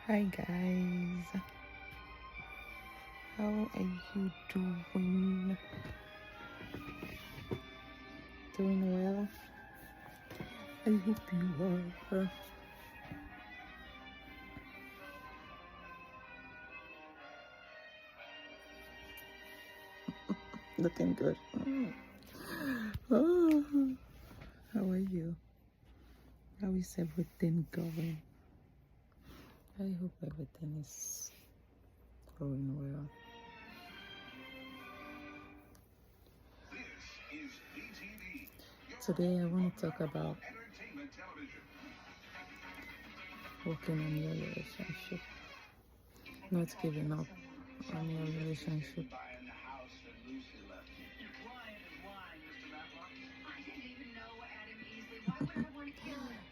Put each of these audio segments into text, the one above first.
Hi guys, how are you doing? Doing well? I hope you are. Looking good. Oh, how are you? How is everything going? I hope everything is going well. Today I want to talk about working on your relationship, not giving up on your relationship.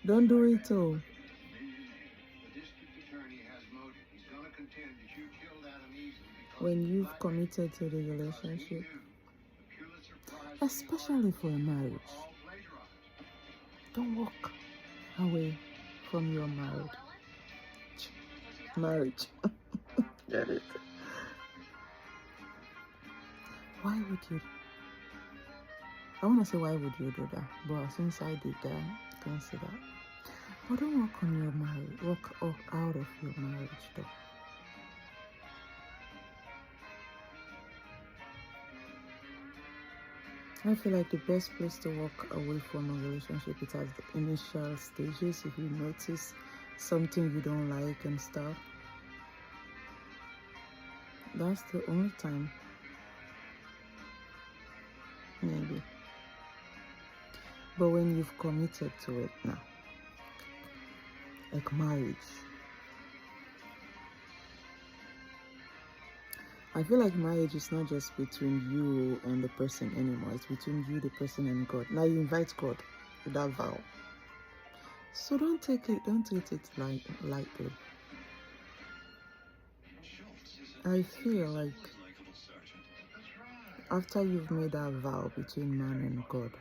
Don't do it all. When you've committed to the relationship, especially for a marriage, don't walk away from your marriage. Get it? Why would you? I want to say why would you do that? But since I did that, I can say that. But don't walk on your marriage. Walk out of your marriage, though. I feel like the best place to walk away from a relationship is at the initial stages. If you notice something you don't like and stuff, that's the only time, maybe. But when you've committed to it now, like marriage, I feel like marriage is not just between you and the person anymore. It's between you, the person, and God. Now you invite God with that vow. So don't treat it lightly. I feel like after you've made that vow between man and God,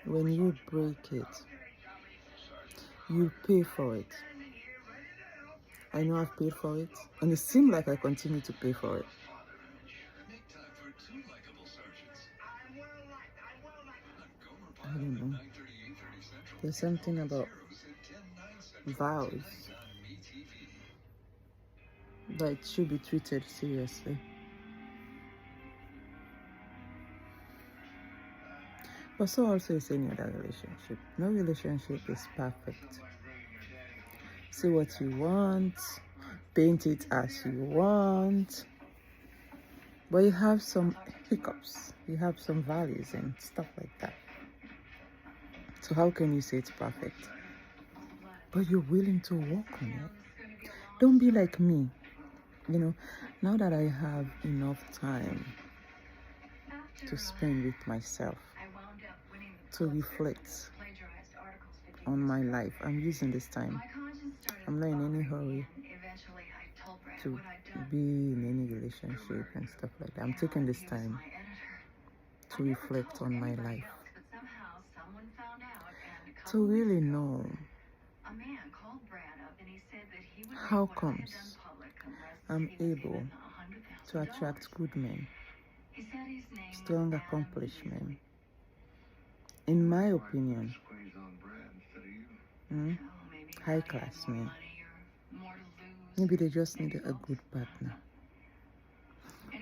when you break it, you pay for it. I know I've paid for it, and it seemed like I continue to pay for it. I don't know. There's something about vows that should be treated seriously. But so also is any other relationship. No relationship is perfect. See what you want, paint it as you want. But you have some hiccups, you have some values and stuff like that. So how can you say it's perfect? But you're willing to work on it. Don't be like me. Now that I have enough time to spend with myself, to reflect on my life, I'm using this time. I'm not in any hurry to be in any relationship and stuff like that. I'm taking this time to reflect on my life, to really know how comes I'm able to attract good men, strong accomplishment. In my opinion, high class men. Maybe they just need a good partner.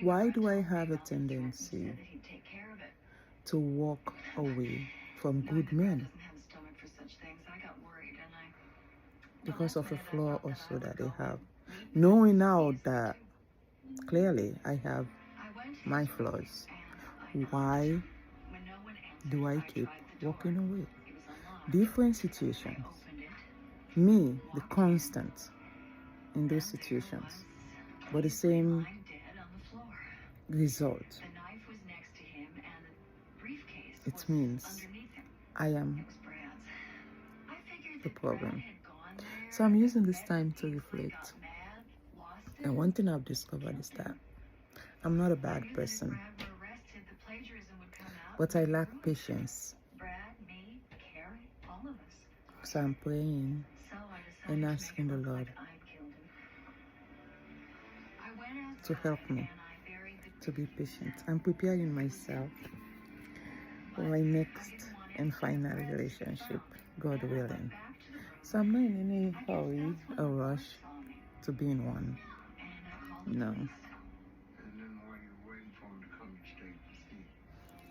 Why do I have a tendency to walk away from good men? Because of the flaw also that they have. Knowing now that clearly I have my flaws, why do I keep walking away? Different situations. Me, the constant in those situations, but the same result. It means I am the problem. So I'm using this time to reflect. And one thing I've discovered is that I'm not a bad person, but I lack patience. So I'm praying and asking the Lord to help me to be patient. I'm preparing myself for my next and final relationship, God willing. So I'm not in any hurry or rush to be in one. No.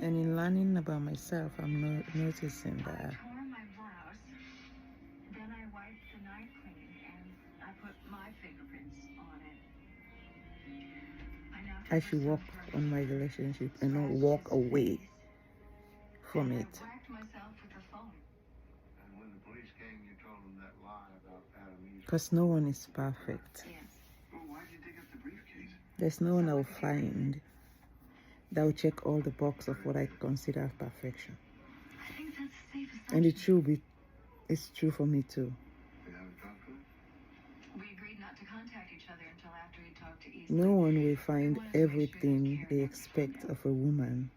And in learning about myself, I'm noticing that I should work on my relationship and not walk away from it. Because no one is perfect. There's no one I'll find that will check all the boxes of what I consider perfection. And it's true for me too. No one will find everything they expect of a woman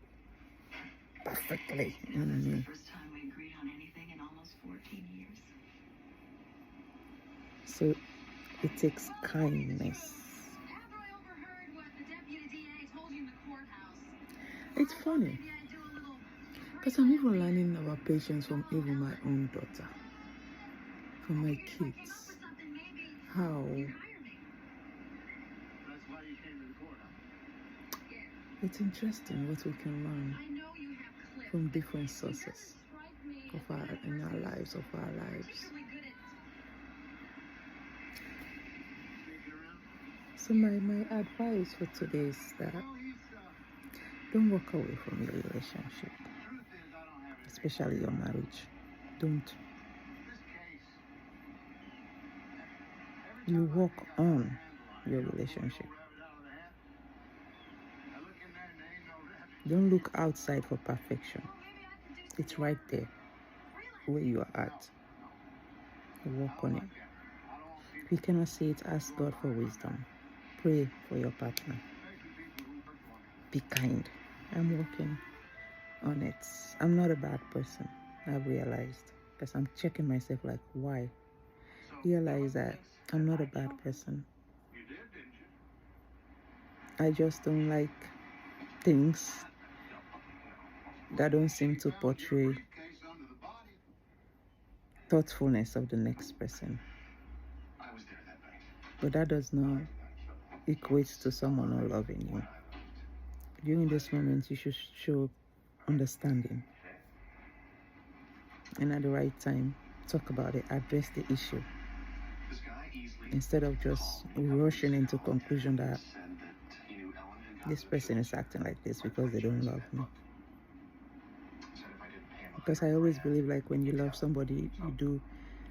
perfectly. You know what I mean? So it takes kindness. It's funny because I'm even learning about patience from even my own daughter, from my kids. How it's interesting what we can learn from different sources in our lives. So my advice for today is that don't walk away from your relationship, especially your marriage. Don't. You work on your relationship. Don't look outside for perfection. It's right there where you are at. Work on it. If you cannot see it, ask God for wisdom. Pray for your partner. Be kind. I'm working on it. I'm not a bad person, I've realized, because I'm checking myself like, why? Realize that I'm not a bad person. I just don't like things that don't seem to portray thoughtfulness of the next person. But that does not equate to someone not loving you. During this moment, you should show understanding. And at the right time, talk about it, address the issue. Instead of just rushing into conclusion that this person is acting like this because they don't love me. Because I always believe, like, when you love somebody, you do.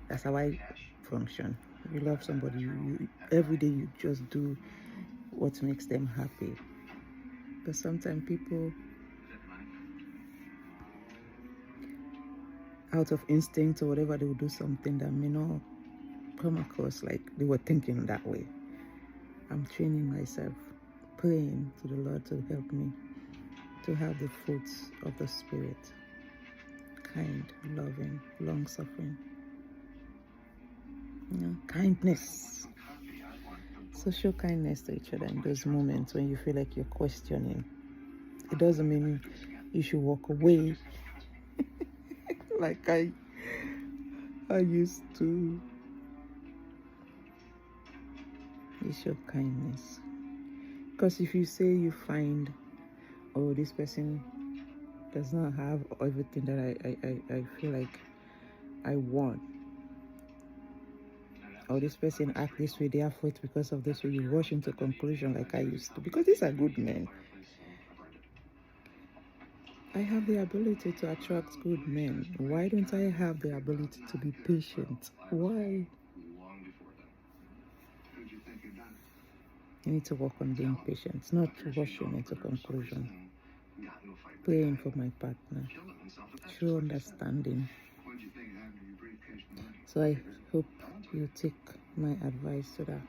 That's how I function. You love somebody, you every day you just do what makes them happy. But sometimes people, out of instinct or whatever, they will do something that may not come across like they were thinking that way. I'm training myself, praying to the Lord to help me to have the fruits of the Spirit. Kind, loving, long-suffering. Kindness. So show kindness to each other in those moments when you feel like you're questioning. It doesn't mean you should walk away like I used to. You show kindness. Because if you say you find, oh, this person does not have everything that I feel like I want, or this person act this way, therefore it's because of this way, you rush into conclusion like I used to. Because these are good men. I have the ability to attract good men. Why don't I have the ability to be patient? Why? You need to work on being patient, not rushing into conclusion. Praying for my partner. Show understanding. So I hope you take my advice so that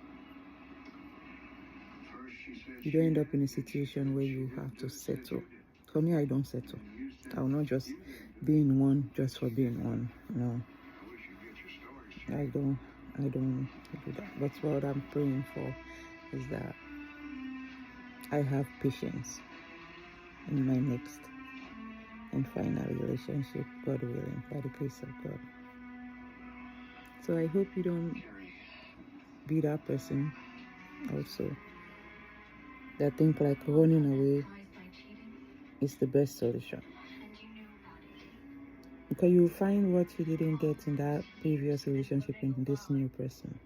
you don't end up in a situation where you have to settle. For me, I don't settle. I will not just be in one just for being one. No. I don't. I don't do that. But what I'm praying for is that I have patience in my next and final relationship, God willing, by the grace of God. So I hope you don't be that person also that think like running away is the best solution. Because you find what you didn't get in that previous relationship in this new person.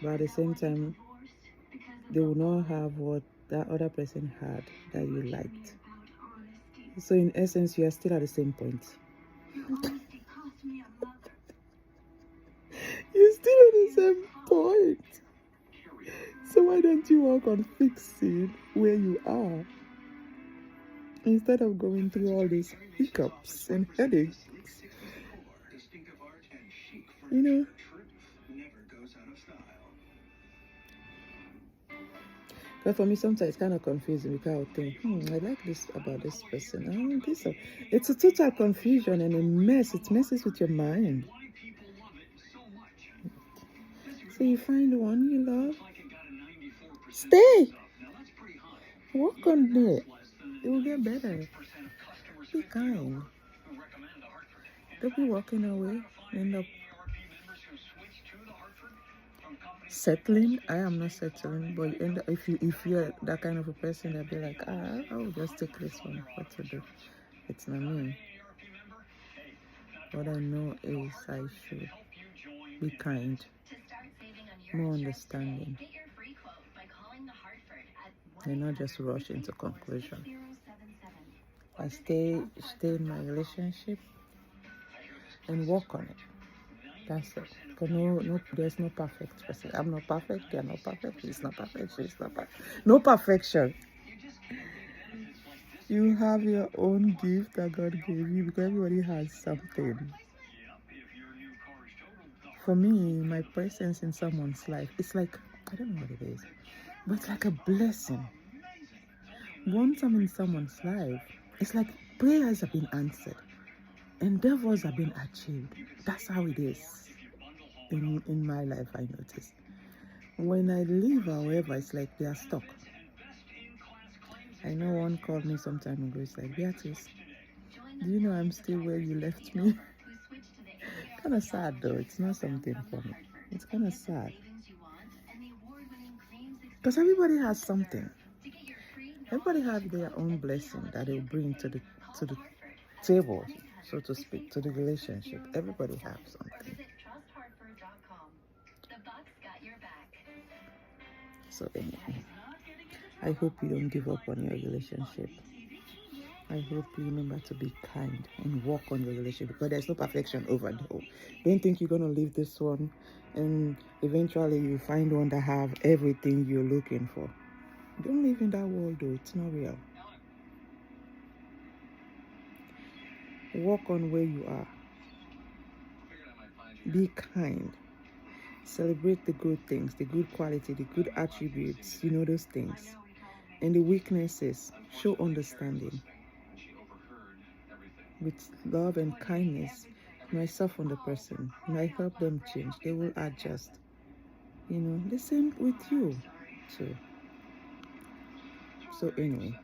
But at the same time, they will not have what that other person had that you liked. So in essence, you are still at the same point. You're still at the same point. So why don't you work on fixing where you are instead of going through all these hiccups and headaches? You know? But for me, sometimes it's kind of confusing because I'll think, I like this about this person. I don't think so. It's a total confusion and a mess. It messes with your mind. So you find one you love, stay. Work on it. It will get better. Be kind. Don't be walking away. End up settling. I am not settling, but you end up, if you're that kind of a person, that be like, I'll just take this one. What to do? It's not me. What I know is I should be kind, more understanding, and not just rush into conclusion. I stay in my relationship and work on it. That's it. Because there's no perfect person. I'm not perfect. They're not perfect. He's not perfect. She's not perfect. No perfection. You have your own gift that God gave you because everybody has something. For me, my presence in someone's life, it's like, I don't know what it is, but it's like a blessing. Once I'm in someone's life, it's like prayers have been answered, endeavors have been achieved. That's how it is in my life, I noticed. When I leave, however, it's like they are stuck. I know one called me some time ago. It's like, Beatrice, do you know I'm still where you left me? Kind of sad though. It's not something for me. It's kind of sad. Because everybody has something. Everybody has their own blessing that they bring to the table, so to speak, to the relationship. Everybody has something. So anyway, I hope you don't give up on your relationship. I hope you remember to be kind and work on your relationship, because there's no perfection over there. Don't think you're going to leave this one and eventually you find one that have everything you're looking for. Don't live in that world though. It's not real. Work on where you are. Be kind. Celebrate the good things, the good quality, the good attributes, those things. And the weaknesses, show understanding. With love and kindness, you might soften the person, you might help them change, they will adjust. The same with you too. So anyway,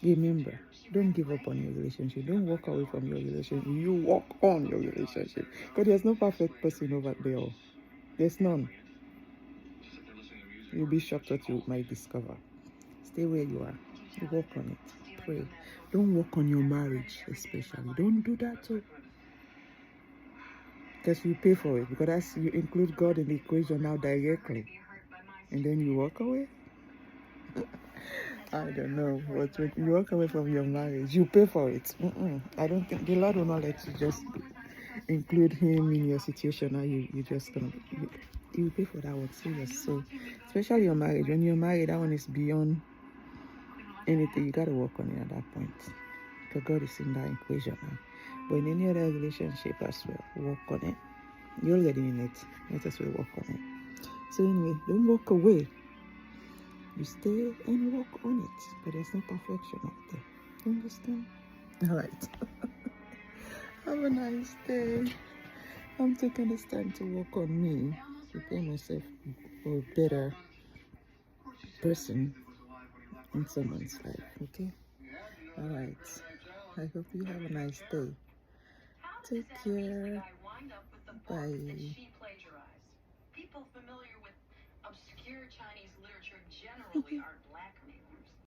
remember, don't give up on your relationship. Don't walk away from your relationship. You walk on your relationship. Because there's no perfect person over there. There's none. You'll be shocked what you might discover. Stay where you are. You work on it. Pray. Don't work on your marriage, especially. Don't do that too. Because you pay for it. Because you include God in the equation now directly. And then you walk away. I don't know. But when you walk away from your marriage, you pay for it. I don't think the Lord will not let you just include Him in your situation. Now you just gonna you pay for that one. Serious. So especially your marriage. When you're married, that one is beyond anything. You gotta work on it at that point. Because God is in that equation now. But in any other relationship as well, work on it. You're already in it. Let us work on it. So anyway, don't walk away. You stay and work on it. But there's no perfection out there. You understand? All right. Have a nice day. I'm taking this time to work on me, prepare myself for a better person in someone's life, okay? Alright. I hope you have a nice day. Take care. Bye. People familiar with obscure Chinese literature generally are black men.